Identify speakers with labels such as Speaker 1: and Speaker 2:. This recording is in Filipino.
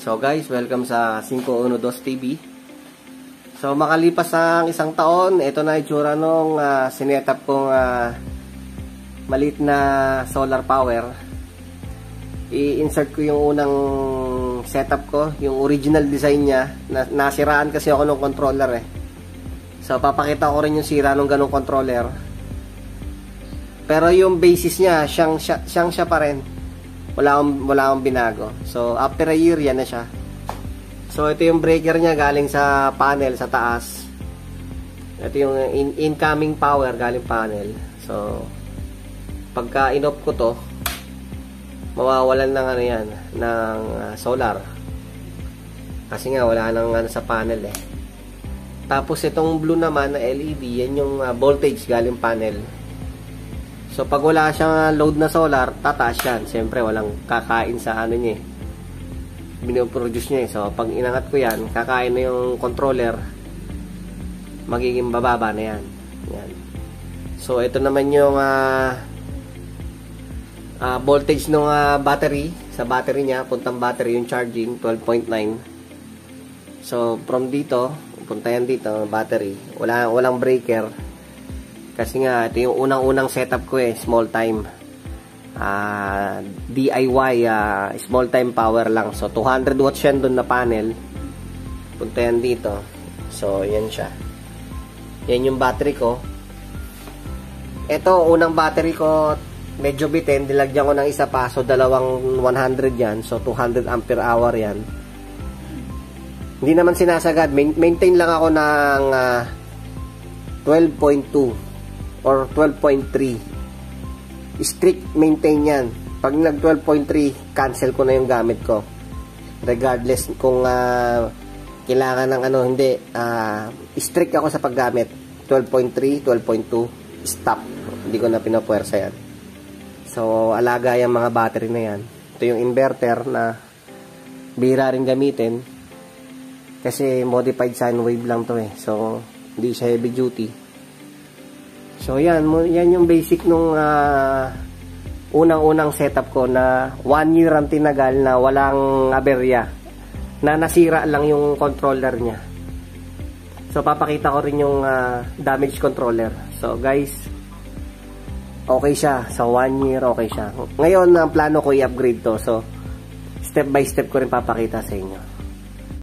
Speaker 1: So guys, welcome sa 512 TV. So makalipas ang isang taon, ito na itsura nung sinetup kong maliit na solar power. I-insert ko yung unang setup ko, yung original design niya. Nasiraan kasi ako ng controller So papakita ko rin yung sira ng ganong controller. Pero yung basis niya, siyang siya pa rin. Wala akong binago. So after a year, yan na siya. So ito yung breaker niya galing sa panel sa taas. Ito yung incoming power galing panel. So pagka in-off ko to, mawawalan ng ano yan, ng solar. Kasi nga wala nang ano sa panel Tapos itong blue naman na LED, yan yung voltage galing panel. So pag wala siyang load na solar, tataas yan. Siyempre walang kakain sa ano niya binoproduce niya So pag inangat ko yan, kakain na yung controller, magiging bababa na yan. So ito naman yung voltage ng battery. Sa battery niya, puntang battery yung charging 12.9. So from dito, punta yan dito, battery. Walang breaker. Kasi nga, ito yung unang-unang setup ko small time. DIY, small time power lang. So, 200 watts yan doon na panel. Punta yan dito. So, yan siya. Yan yung battery ko. Ito, unang battery ko, medyo bitin. Dilagyan ko ng isa pa. So, dalawang 100 yan. So, 200 ampere hour yan. Hindi naman sinasagad. Maintain lang ako ng 12.2 or 12.3. Strict maintain yan. Pag nag 12.3, cancel ko na yung gamit ko. Regardless kung kailangan ng ano, hindi. Strict ako sa paggamit. 12.3, 12.2, stop. Hindi ko na pinapuwersa yan. So, alaga yung mga battery na yan. Ito yung inverter na bihira rin gamitin. Kasi modified sine wave lang to So, hindi siya heavy duty. So yan yung basic nung unang-unang setup ko na 1 year ang tinagal na walang aberya, na nasira lang yung controller niya. So papakita ko rin yung damage controller. So guys, okay siya. So 1 year okay siya. Ngayon ang plano ko i-upgrade to. So step by step ko rin papakita sa inyo.